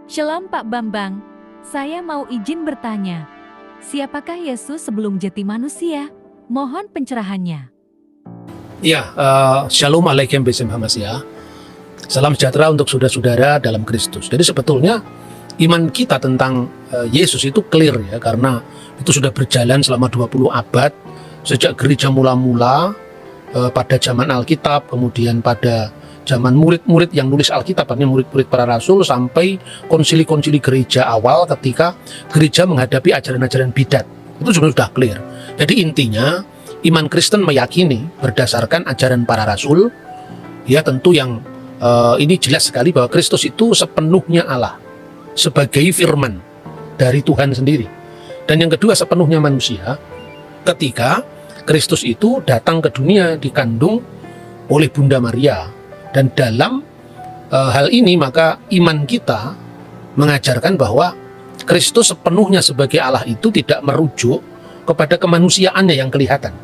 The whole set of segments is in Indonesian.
Shalom Pak Bambang, saya mau izin bertanya. Siapakah Yesus sebelum jadi manusia? Mohon pencerahannya. Ya, Shalom Alaikum Besem Hamasya. Salam sejahtera untuk saudara-saudara dalam Kristus. Jadi sebetulnya iman kita tentang Yesus itu clear ya, karena itu sudah berjalan selama 20 abad sejak gereja mula-mula pada zaman Alkitab, kemudian pada zaman murid-murid yang nulis Alkitab, artinya murid-murid para rasul, sampai konsili-konsili gereja awal ketika gereja menghadapi ajaran-ajaran bidat. Itu sudah clear. Jadi intinya iman Kristen meyakini berdasarkan ajaran para rasul, ya tentu yang ini jelas sekali bahwa Kristus itu sepenuhnya Allah sebagai firman dari Tuhan sendiri. Dan yang kedua sepenuhnya manusia ketika Kristus itu datang ke dunia dikandung oleh Bunda Maria. Dan dalam hal ini maka iman kita mengajarkan bahwa Kristus sepenuhnya sebagai Allah itu tidak merujuk kepada kemanusiaannya yang kelihatan,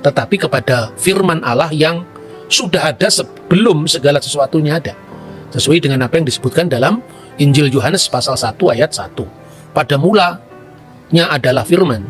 tetapi kepada firman Allah yang sudah ada sebelum segala sesuatunya ada. Sesuai dengan apa yang disebutkan dalam Injil Yohanes pasal 1 ayat 1. Pada mulanya adalah firman,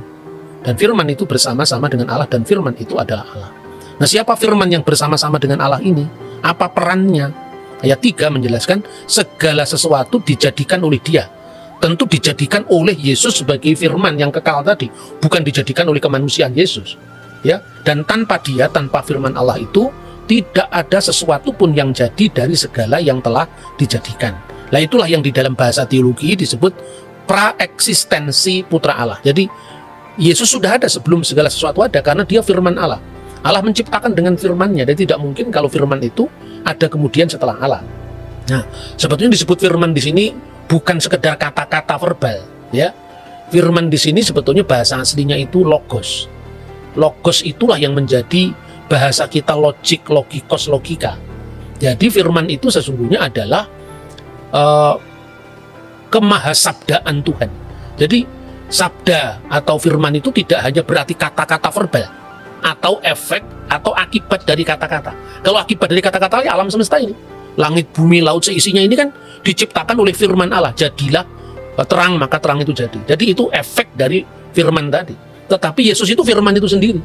dan firman itu bersama-sama dengan Allah, dan firman itu adalah Allah. Nah, siapa firman yang bersama-sama dengan Allah ini? Apa perannya? Ayat 3 menjelaskan segala sesuatu dijadikan oleh Dia. Tentu dijadikan oleh Yesus sebagai firman yang kekal tadi, bukan dijadikan oleh kemanusiaan Yesus. Ya, dan tanpa Dia, tanpa firman Allah itu tidak ada sesuatu pun yang jadi dari segala yang telah dijadikan. Nah, itulah yang di dalam bahasa teologi disebut praeksistensi putra Allah. Jadi Yesus sudah ada sebelum segala sesuatu ada, karena Dia firman Allah. Allah menciptakan dengan firman-Nya, dan tidak mungkin kalau firman itu ada kemudian setelah Allah. Nah, sebetulnya disebut firman di sini bukan sekedar kata-kata verbal, ya. Firman di sini sebetulnya bahasa aslinya itu logos. Logos itulah yang menjadi bahasa kita logik, logikos, logika. Jadi firman itu sesungguhnya adalah kemahasabdaan Tuhan. Jadi sabda atau firman itu tidak hanya berarti kata-kata verbal atau efek atau akibat dari kata-kata. Kalau akibat dari kata-kata ya alam semesta ini, langit, bumi, laut seisinya ini kan diciptakan oleh firman Allah. Jadilah terang, maka terang itu jadi. Jadi itu efek dari firman tadi. Tetapi Yesus itu firman itu sendiri.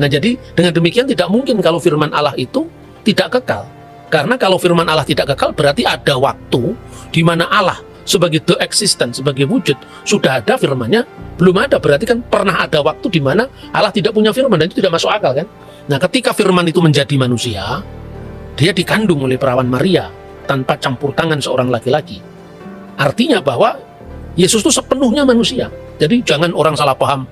Nah, jadi dengan demikian tidak mungkin kalau firman Allah itu tidak kekal. Karena kalau firman Allah tidak kekal berarti ada waktu di mana Allah sebagai the existent, sebagai wujud sudah ada, firman-Nya belum ada. Berarti kan pernah ada waktu di mana Allah tidak punya firman, dan itu tidak masuk akal kan. Nah, ketika firman itu menjadi manusia, Dia dikandung oleh perawan Maria tanpa campur tangan seorang laki-laki. Artinya bahwa Yesus itu sepenuhnya manusia. Jadi jangan orang salah paham,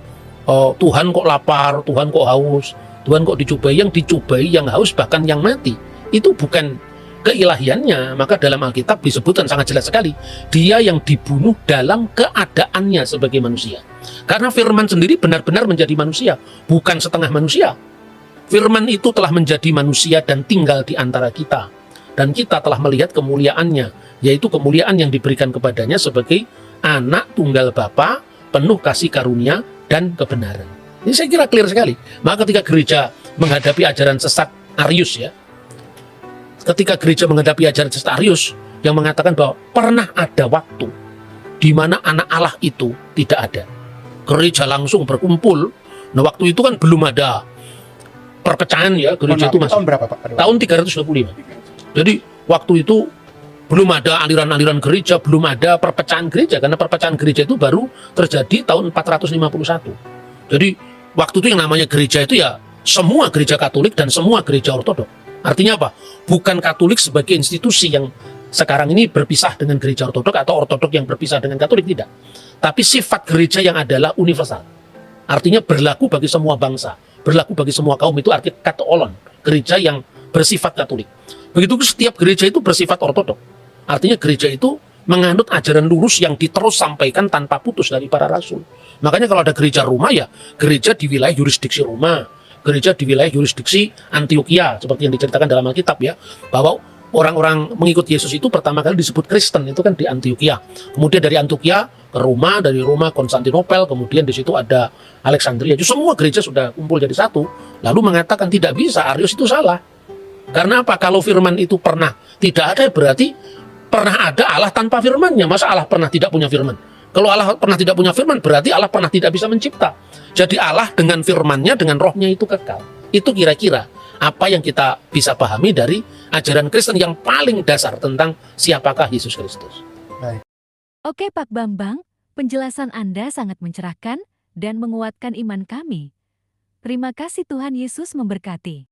oh, Tuhan kok lapar, Tuhan kok haus, Tuhan kok dicobai. Yang dicobai, yang haus, bahkan yang mati, itu bukan keilahiannya. Maka dalam Alkitab disebutkan sangat jelas sekali, Dia yang dibunuh dalam keadaannya sebagai manusia. Karena firman sendiri benar-benar menjadi manusia, bukan setengah manusia. Firman itu telah menjadi manusia dan tinggal di antara kita, dan kita telah melihat kemuliaannya, yaitu kemuliaan yang diberikan kepadanya sebagai anak tunggal Bapa, penuh kasih karunia dan kebenaran. Ini saya kira clear sekali. Maka ketika gereja menghadapi ajaran sesat Arius, ya, ketika gereja menghadapi ajaran sesat Arius yang mengatakan bahwa pernah ada waktu di mana anak Allah itu tidak ada, gereja langsung berkumpul. Nah, waktu itu kan belum ada perpecahan, ya, gereja itu masih tahun berapa, Pak? tahun 325. Jadi waktu itu belum ada aliran-aliran gereja, belum ada perpecahan gereja, karena perpecahan gereja itu baru terjadi tahun 451. Jadi waktu itu yang namanya gereja itu ya semua gereja Katolik dan semua gereja Ortodok. Artinya apa? Bukan Katolik sebagai institusi yang sekarang ini berpisah dengan gereja Ortodok, atau Ortodok yang berpisah dengan Katolik, tidak. Tapi sifat gereja yang adalah universal. Artinya berlaku bagi semua bangsa, berlaku bagi semua kaum, itu arti katoolon, gereja yang bersifat Katolik. Begitu setiap gereja itu bersifat Ortodok. Artinya gereja itu menganut ajaran lurus yang diterus sampaikan tanpa putus dari para rasul. Makanya kalau ada gereja Roma, ya gereja di wilayah yurisdiksi Roma, gereja di wilayah yurisdiksi Antioquia, seperti yang diceritakan dalam Alkitab, ya, bahwa orang-orang mengikut Yesus itu pertama kali disebut Kristen itu kan di Antioquia. Kemudian dari Antioquia ke Roma, dari Roma Konstantinopel, kemudian di situ ada Alexandria. Jadi semua gereja sudah kumpul jadi satu. Lalu mengatakan tidak bisa, Arius itu salah. Karena apa? Kalau firman itu pernah tidak ada, berarti pernah ada Allah tanpa firman-Nya. Masa Allah pernah tidak punya firman? Kalau Allah pernah tidak punya firman, berarti Allah pernah tidak bisa mencipta. Jadi Allah dengan firman-Nya, dengan rohnya itu kekal. Itu kira-kira apa yang kita bisa pahami dari ajaran Kristen yang paling dasar tentang siapakah Yesus Kristus. Oke Pak Bambang, penjelasan Anda sangat mencerahkan dan menguatkan iman kami. Terima kasih, Tuhan Yesus memberkati.